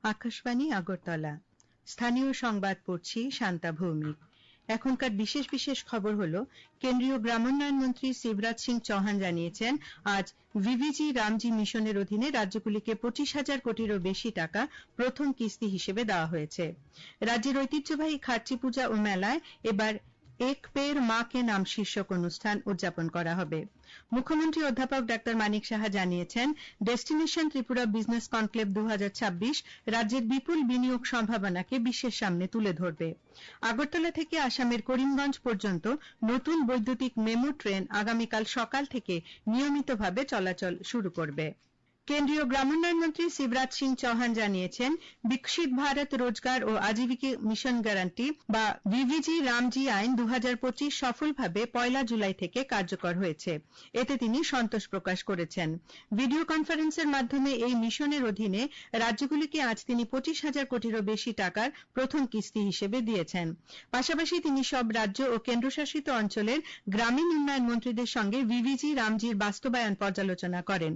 আকাশবাণী আগরতলা। স্থানীয় সংবাদ পড়ছি শান্তা ভৌমিক। এখনকার বিশেষ বিশেষ খবর হলো, কেন্দ্রীয় গ্রামোন্নয়ন মন্ত্রী শিবরাজ সিং চৌহান জানিয়েছেন, আজ ভিভিজি রামজি মিশনের অধীনে রাজ্যগুলিকে 25,000 কোটিরও বেশি টাকা প্রথম কিস্তি হিসেবে দেওয়া হয়েছে। রাজ্যের ঐতিহ্যবাহী খার্চি পূজা ও মেলায় এবার এক পের মা কে নাম শীর্ষক অনুষ্ঠান উদযাপন করা হবে। মুখ্যমন্ত্রী অধ্যাপক ডা মানিক সাহা জানিয়েছেন, ডেস্টিনেশন ত্রিপুরা বিজনেস কনক্লেভ 2026 রাজ্যের বিপুল বিনিয়োগ সম্ভাবনাকে বিশ্বের সামনে তুলে ধরবে। আগরতলা থেকে আসামের করিমগঞ্জ পর্যন্ত নতুন বৈদ্যুতিক মেমু ট্রেন আগামীকাল সকাল থেকে নিয়মিতভাবে চলাচল শুরু করবে। কেন্দ্রীয় গ্রামোন্নয়ন মন্ত্রী শিবরাজ সিং চৌহান জানিয়েছেন, বিকশিত ভারত রোজগার ও আজীবিকা মিশন গ্যারান্টি বা ভিভিজি রামজি আইন 2025 সফলভাবে 1 জুলাই থেকে কার্যকর হয়েছে। এতে তিনি সন্তোষ প্রকাশ করেছেন। ভিডিও কনফারেন্সের মাধ্যমে এই মিশনের অধীনে রাজ্যগুলিকে আজ তিনি 25,000 কোটিরও বেশি টাকার প্রথম কিস্তি হিসেবে দিয়েছেন। পাশাপাশি তিনি সব রাজ্য ও কেন্দ্রশাসিত অঞ্চলের গ্রামীণ উন্নয়ন মন্ত্রীদের সঙ্গে ভিভিজি রামজির বাস্তবায়ন পর্যালোচনা করেন।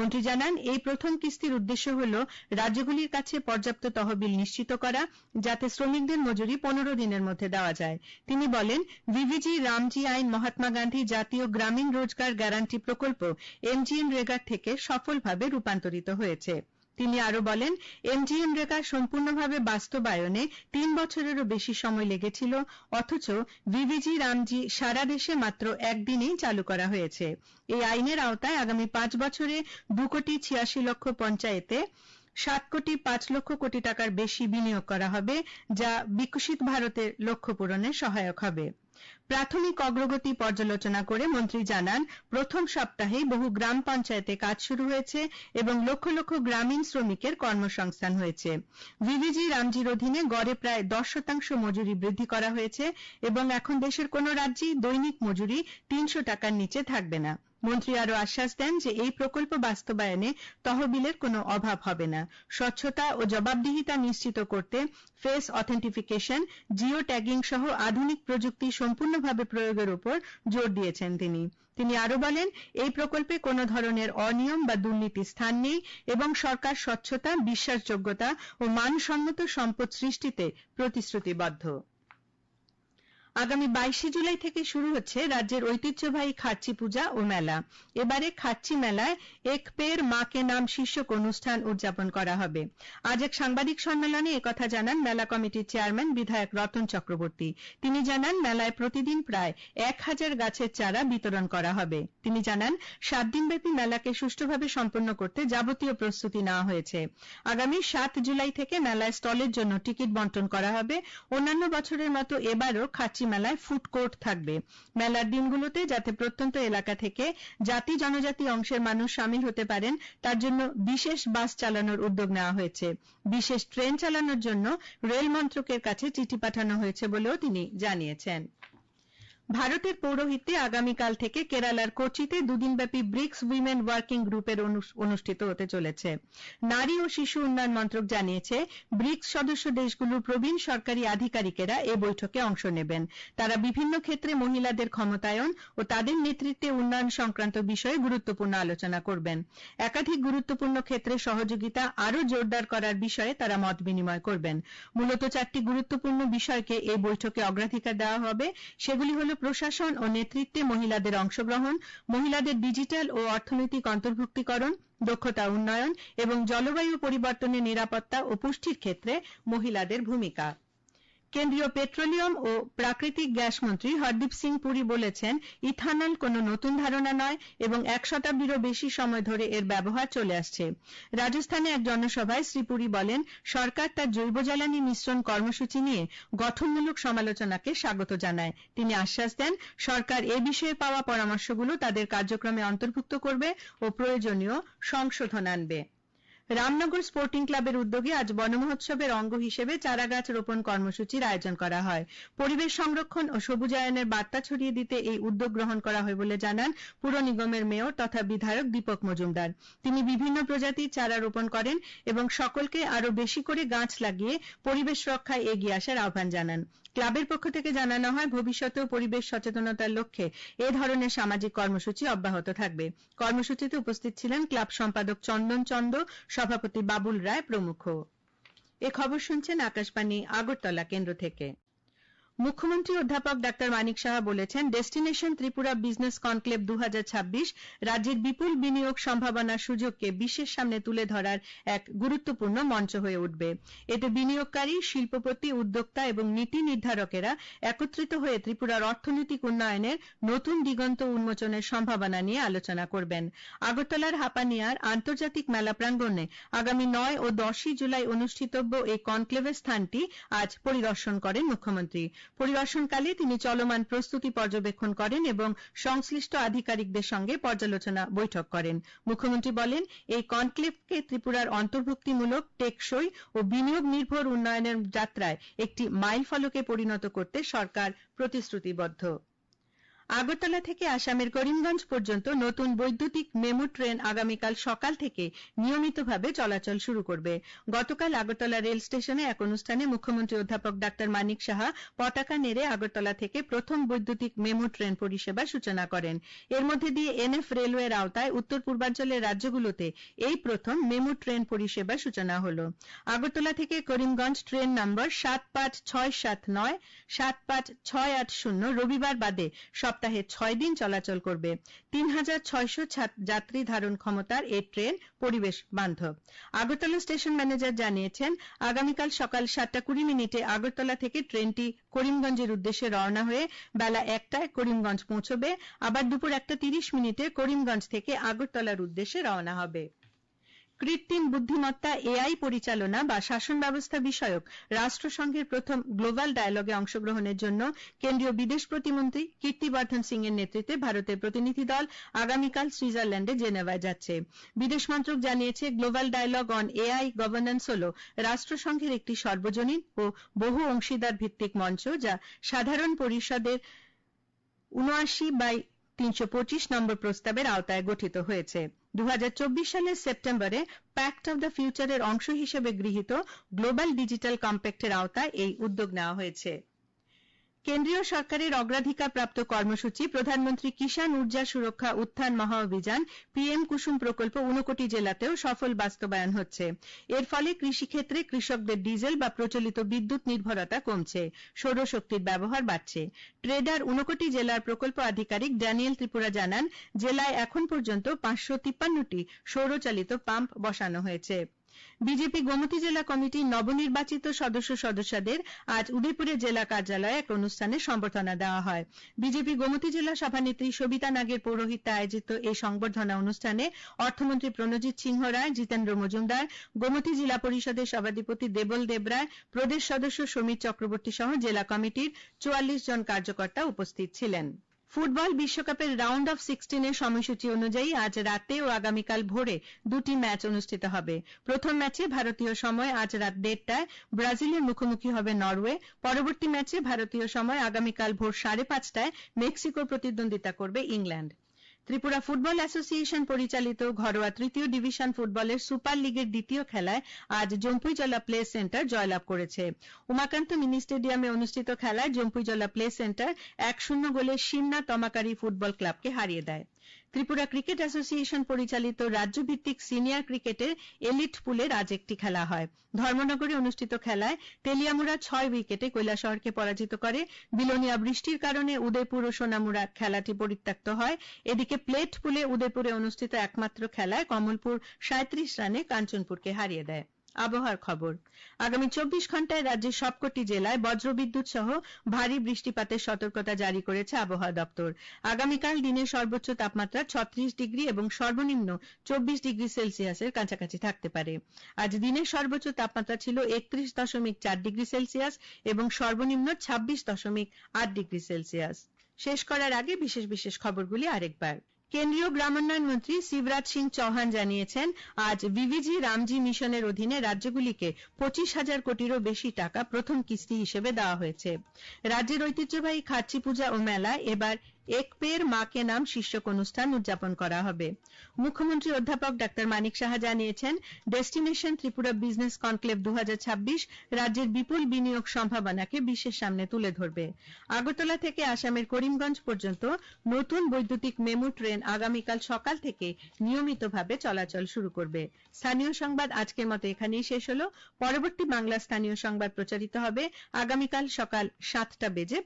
মন্ত্রী জানান, এই প্রথম কিস্তির উদ্দেশ্য হল রাজ্যগুলির কাছে পর্যাপ্ত তহবিল নিশ্চিত করা, যাতে শ্রমিকদের মজুরি 15 দিনের মধ্যে দেওয়া যায়। তিনি বলেন, ভিভিজি রামজি আইন মহাত্মা গান্ধী জাতীয় গ্রামীণ রোজগার গ্যারান্টি প্রকল্প MGNREGA থেকে সফলভাবে রূপান্তরিত হয়েছে। তিনি আরো বলেন, MGNREGA সম্পূর্ণভাবে বাস্তবায়নে 3 বছরেরও বেশি সময় লেগেছিল, অথচ ভিভিজি রামজি সারা দেশে মাত্র একদিনেই চালু করা হয়েছে। এই আইনের আওতায় আগামী 5 বছরে 2,86,00,000 পঞ্চায়েতে 7,05,00,000 কোটি টাকার বেশি বিনিয়োগ করা হবে, যা বিকশিত ভারতের লক্ষ্য পূরণে সহায়ক হবে। প্রাথমিক অগ্রগতি পর্যালোচনা করে মন্ত্রী জানান, প্রথম সপ্তাহেই বহু গ্রাম পঞ্চায়েতে কাজ শুরু হয়েছে এবং লক্ষ লক্ষ গ্রামীণ শ্রমিকের কর্মসংস্থান হয়েছে। ভিভিজি রামজির অধীনে গড়ে প্রায় 10% মজুরি বৃদ্ধি করা হয়েছে এবং এখন দেশের কোন রাজ্যেই দৈনিক মজুরি 300 টাকার নিচে থাকবে না। মন্ত্রী আরো আশ্বাস দেন যে এই প্রকল্প বাস্তবায়নে তহবিলের কোনো অভাব হবে না। স্বচ্ছতা ও জবাবদিহিতা নিশ্চিত করতে ফেস অথেন্টিফিকেশন, জিও ট্যাগিং সহ আধুনিক প্রযুক্তি সম্পূর্ণভাবে প্রয়োগের উপর জোর দিয়েছেন তিনি আরো বলেন, এই প্রকল্পে কোনো ধরনের অনিয়ম বা দুর্নীতির স্থান নেই এবং সরকার স্বচ্ছতা, বিশ্বাসযোগ্যতা ও মানসম্মত সম্পদ সৃষ্টিতে প্রতিশ্রুতিবদ্ধ। আগামী 22 জুলাই থেকে শুরু হচ্ছে রাজ্যের ঐতিহ্যবাহী খার্চি পূজা ও মেলা। এবারে খার্চি মেলায় এক পের মা কে নাম শীর্ষক অনুষ্ঠান উদযাপন করা হবে। আজ এক সাংবাদিক সম্মেলনে একথা জানান মেলা কমিটির চেয়ারম্যান বিধায়ক রতন চক্রবর্তী। তিনি জানান, মেলায় প্রতিদিন প্রায় 1000 গাছের চারা বিতরণ করা হবে। তিনি জানান, 7 দিনব্যাপী মেলাকে সুষ্ঠুভাবে সম্পন্ন করতে যাবতীয় প্রস্তুতি নেওয়া হয়েছে। আগামী 7 জুলাই থেকে মেলায় স্টলের জন্য টিকিট বন্টন করা হবে। অন্যান্য বছরের মতো এবারও খার্চি মেলায় ফুড কোর্ট থাকবে। মেলার দিনগুলোতে যাতে প্রত্যন্ত এলাকা থেকে জাতি জনজাতি অংশের মানুষ শামিল হতে পারেন, তার জন্য বিশেষ বাস চালানোর উদ্যোগ নেওয়া হয়েছে। বিশেষ ট্রেন চালানোর জন্য রেল মন্ত্রকের কাছে চিঠি পাঠানো হয়েছে বলেও তিনি জানিয়েছেন। ভারতের পৌরোহিত্যে আগামীকাল থেকে কেরালার কোচিতে দুদিনব্যাপী ব্রিক্স উইমেন ওয়ার্কিং গ্রুপের অনুষ্ঠিত হতে চলেছে। নারী ও শিশু উন্নয়ন মন্ত্রক জানিয়েছে, ব্রিক্স সদস্য দেশগুলোর প্রবীণ সরকারি আধিকারিকেরা এ বৈঠকে অংশ নেবেন। তারা বিভিন্ন ক্ষেত্রে মহিলাদের ক্ষমতায়ন ও তাদের নেতৃত্বে উন্নয়ন সংক্রান্ত বিষয়ে গুরুত্বপূর্ণ আলোচনা করবেন। একাধিক গুরুত্বপূর্ণ ক্ষেত্রে সহযোগিতা আরও জোরদার করার বিষয়ে তারা মত বিনিময় করবেন। মূলত 4টি গুরুত্বপূর্ণ বিষয়কে এই বৈঠকে অগ্রাধিকার দেওয়া হবে। সেগুলি হল প্রশাসন ও নেতৃত্বে মহিলাদের অংশগ্রহণ, মহিলাদের ডিজিটাল ও অর্থনৈতিক অন্তর্ভুক্তিকরণ, দক্ষতা উন্নয়ন এবং জলবায়ু পরিবর্তনের নিরাপত্তা ও পুষ্টির ক্ষেত্রে মহিলাদের ভূমিকা। কেন্দ্রীয় পেট্রোলিয়াম ও প্রাকৃতিক গ্যাস মন্ত্রী হরদীপ সিং পুরী বলেছেন, ইথানল কোনো নতুন ধারণা নয় এবং 1 শতাব্দীরও বেশি সময় ধরে এর ব্যবহার চলে আসছে। রাজস্থানে এক জনসভায় শ্রী পুরী বলেন, সরকার তার জৈব জ্বালানি মিশ্রণ কর্মসূচি নিয়ে গঠনমূলক সমালোচনাকে স্বাগত জানায়। তিনি আশ্বাস দেন, সরকার এ বিষয়ে পাওয়া পরামর্শগুলো তাদের কার্যক্রমে অন্তর্ভুক্ত করবে ও প্রয়োজনীয় সংশোধন আনবে। রামনগর স্পোর্টিং ক্লাবের উদ্যোগে আজ বনমহোৎসবের অঙ্গ হিসেবে চারাগাছ রোপণ কর্মসূচির আয়োজন করা হয়। পরিবেশ সংরক্ষণ ও সবুজায়নের বার্তা ছড়িয়ে দিতে এই উদ্যোগ গ্রহণ করা হয় বলে জানান পুর নিগমের মেয়র তথা বিধায়ক দীপক মজুমদার। তিনি বিভিন্ন প্রজাতির চারা রোপণ করেন এবং সকলকে আরো বেশি করে গাছ লাগিয়ে পরিবেশ রক্ষায় এগিয়ে আসার আহ্বান জানান। ক্লাবের পক্ষ থেকে জানানো হয়, ভবিষ্যতেও পরিবেশ সচেতনতার লক্ষ্যে এ ধরনের সামাজিক কর্মসূচি অব্যাহত থাকবে। কর্মসূচিতে উপস্থিত ছিলেন ক্লাব সম্পাদক চন্দন চন্দ, সভাপতি বাবুল রায় প্রমুখ। এ খবর শুনছেন আকাশবাণী আগরতলা কেন্দ্র থেকে। মুখ্যমন্ত্রী অধ্যাপক ডাক্তার মানিক সাহা বলেছেন, ডেস্টিনেশন ত্রিপুরা বিজনেস কনক্লেভ 2026 রাজ্যের বিপুল বিনিয়োগ সম্ভাবনার সুযোগকে বিশ্বের সামনে তুলে ধরার এক গুরুত্বপূর্ণ মঞ্চ হয়ে উঠবে। এতে বিনিয়োগকারী, শিল্পপতি, উদ্যোক্তা এবং নীতি নির্ধারকেরা একত্রিত হয়ে ত্রিপুরার অর্থনৈতিক উন্নয়নের নতুন দিগন্ত উন্মোচনের সম্ভাবনা নিয়ে আলোচনা করবেন। আগরতলার হাপানিয়ার আন্তর্জাতিক মেলা প্রাঙ্গণে আগামী 9 ও 10 জুলাই অনুষ্ঠিতব্য এই কনক্লেভের স্থানটি আজ পরিদর্শন করেন মুখ্যমন্ত্রী। পরিদর্শনকালে তিনি চলমান প্রস্তুতি পর্যবেক্ষণ করেন এবং সংশ্লিষ্ট আধিকারিকদের সঙ্গে পর্যালোচনা বৈঠক করেন। মুখ্যমন্ত্রী বলেন, এই কনক্লেভকে ত্রিপুরার অন্তর্ভুক্তিমূলক, টেকসই ও বিনিয়োগ নির্ভর উন্নয়নের যাত্রায় একটি মাইলফলকে পরিণত করতে সরকার প্রতিশ্রুতিবদ্ধ। আগরতলা থেকে আসামের করিমগঞ্জ পর্যন্ত নতুন বৈদ্যুতিক মেমু ট্রেন আগামীকাল সকাল থেকে নিয়মিতভাবে চলাচল শুরু করবে। গতকাল আগরতলা রেল স্টেশনে এক অনুষ্ঠানে মুখ্যমন্ত্রী অধ্যাপক ডাক্তার মানিক সাহা পতাকা নেড়ে আগরতলা থেকে প্রথম বৈদ্যুতিক মেমু ট্রেন পরিষেবার সূচনা করেন। এর মধ্যে দিয়ে এনএফ রেলওয়ের আওতায় উত্তর পূর্বাঞ্চলের রাজ্যগুলোতে এই প্রথম মেমু ট্রেন পরিষেবার সূচনা হল। আগরতলা থেকে করিমগঞ্জ ট্রেন নম্বর 75679, 75680 রবিবার বাদে সপ্তাহে 6 দিন চলাচল করবে। 3600 যাত্রী ধারণ ক্ষমতার এই ট্রেন পরিবেশ বান্ধব। আগরতলা স্টেশন ম্যানেজার জানিয়েছেন, আগামীকাল সকাল 7:20 আগরতলা থেকে ট্রেনটি করিমগঞ্জের উদ্দেশ্যে রওনা হয়ে বেলা 1টায় করিমগঞ্জ পৌঁছবে, আবার দুপুর 1:30 করিমগঞ্জ থেকে আগরতলার উদ্দেশ্যে রওনা হবে। কৃত্রিম বুদ্ধিমত্তা এআই পরিচালনা বা শাসন ব্যবস্থা বিষয়ক রাষ্ট্রসংঘের প্রথম গ্লোবাল ডায়ালগে অংশগ্রহণের জন্য কেন্দ্রীয় বিদেশ প্রতিমন্ত্রী কীর্তিবর্ধন সিং এর নেতৃত্বে ভারতের প্রতিনিধি দল আগামীকাল সুইজারল্যান্ডে জেনেভায় যাচ্ছে। বিদেশ মন্ত্রক জানিয়েছে, global dialogue on AI governance হল রাষ্ট্রসংঘের একটি সর্বজনীন ও বহু অংশীদার ভিত্তিক মঞ্চ, যা সাধারণ পরিষদের 79/325 নম্বর প্রস্তাবের আওতায় গঠিত হয়েছে। 2024 সালের সেপ্টেম্বরে প্যাক্ট অব দ্য ফিউচারের অংশ হিসেবে গৃহীত গ্লোবাল ডিজিটাল কম্প্যাক্টের আওতায় এই উদ্যোগ নেওয়া হয়েছে। কেন্দ্রীয় সরকারের অগ্রাধিকারপ্রাপ্ত কর্মসূচি প্রধানমন্ত্রী কিষাণ ঊর্জা সুরক্ষা উত্থান মহাঅভিযান পিএম কুসুম প্রকল্প 59 জেলাতেও সফল বাস্তবায়ন হচ্ছে। এর ফলে কৃষিক্ষেত্রে কৃষকদের ডিজেল বা প্রচলিত বিদ্যুৎ নির্ভরতা কমছে, সৌরশক্তির ব্যবহার বাড়ছে। ট্রেডার 59 জেলার প্রকল্প আধিকারিক ড্যানিয়েল ত্রিপুরা জানান, জেলায় এখন পর্যন্ত 553টি সৌরচালিত পাম্প বসানো হয়েছে। বিজেপি গোমতী জেলা কমিটির নবনির্বাচিত সদস্যদের আজ উদয়পুরে জেলা কার্যালয়ে এক অনুষ্ঠানে সম্বর্ধনা দেওয়া হয়। বিজেপি গোমতী জেলা সভানেত্রী সবিতা নাগের পৌরোহিত্যে আয়োজিত এই সংবর্ধনা অনুষ্ঠানে অর্থমন্ত্রী প্রণজিৎ সিংহ রায়, জিতেন্দ্র মজুমদার, গোমতী জেলা পরিষদের সভাধিপতি দেবল দেবরায়, প্রদেশ সদস্য সমীর চক্রবর্তী সহ জেলা কমিটির 44 জন কার্যকর্তা উপস্থিত ছিলেন। ফুটবল বিশ্বকাপের রাউন্ড অফ 16 সময়সূচি অনুযায়ী আজ রাতে ও আগামীকাল ভোরে দুটি ম্যাচ অনুষ্ঠিত হবে। প্রথম ম্যাচে ভারতীয় সময় আজ রাত 1:30টায় ব্রাজিলের মুখোমুখি হবে নরওয়ে। পরবর্তী ম্যাচে ভারতীয় সময় আগামীকাল ভোর 5:30টায় মেক্সিকোর প্রতিদ্বন্দ্বিতা করবে ইংল্যান্ড। ত্রিপুরা ফুটবল অ্যাসোসিয়েশন পরিচালিত ঘরোয়া তৃতীয় ডিভিশন ফুটবলের সুপার লিগের দ্বিতীয় খেলায় আজ জম্পুইজলা প্লে সেন্টার জয়লাভ করেছে। উমাকান্ত মিনি স্টেডিয়ামে অনুষ্ঠিত খেলায় জম্পুইজলা প্লে সেন্টার 1-0 গোলে সিমনা তমাকারি ফুটবল ক্লাবকে হারিয়ে দেয়। ত্রিপুরা ক্রিকেট অ্যাসোসিয়েশন পরিচালিত রাজ্যভিত্তিক সিনিয়র ক্রিকেটের এলিট পুলের আজ একটি খেলা হয়। ধর্মনগরে অনুষ্ঠিত খেলায় তেলিয়ামুড়া 6 উইকেটে কৈলাসহরকে পরাজিত করে। বিলোনিয়া বৃষ্টির কারণে উদয়পুর ও সোনামুড়া খেলাটি পরিত্যক্ত হয়। এদিকে প্লেট পুলে উদয়পুরে অনুষ্ঠিত একমাত্র খেলায় কমলপুর 37 রানে কাঞ্চনপুরকে হারিয়ে দেয়। আবহাওয়ার খবর, আগামী 24 ঘন্টায় রাজ্যের সবকটি জেলায় বজ্রবিদ্যুৎ সহ ভারী বৃষ্টিপাতের সতর্কতা জারি করেছে আবহাওয়া দপ্তর। আগামীকাল দিনের সর্বোচ্চ তাপমাত্রা 36 ডিগ্রি এবং সর্বনিম্ন 24 ডিগ্রি সেলসিয়াসের কাছাকাছি থাকতে পারে। আজ দিনের সর্বোচ্চ তাপমাত্রা ছিল 31.4 ডিগ্রি সেলসিয়াস এবং সর্বনিম্ন 26.8 ডিগ্রি সেলসিয়াস। শেষ করার আগে বিশেষ বিশেষ খবরগুলি আরেকবার। কেন্দ্রীয় গ্রামোন্নয়ন মন্ত্রী শিবরাজ সিং চৌহান জানিয়েছেন, আজ ভিভিজি রামজি মিশনের অধীনে রাজ্যগুলিকে 25,000 কোটিরও বেশি টাকা প্রথম কিস্তি হিসেবে দেওয়া হয়েছে। রাজ্যের ঐতিহ্যবাহী খার্চি পূজা ও মেলা এবার এক পের মা কে নাম শীর্ষক অনুষ্ঠান উদযাপন করা হবে। মুখ্যমন্ত্রী অধ্যাপক ডক্টর মানিক সাহা জানিয়েছেন, ডেস্টিনেশন ত্রিপুরা বিজনেস কনক্লেভ 2026 রাজ্যের বিপুল বিনিয়োগ সম্ভাবনাকে বিশ্বের সামনে তুলে ধরবে। আগরতলা থেকে আসামের করিমগঞ্জ পর্যন্ত নতুন বৈদ্যুতিক মেমু ট্রেন আগামীকাল সকাল থেকে নিয়মিতভাবে চলাচল শুরু করবে। স্থানীয় সংবাদ আজকের মতো এখানেই শেষ হলো। পরবর্তী বাংলা স্থানীয় সংবাদ প্রচারিত হবে আগামীকাল সকাল 7টা বেজে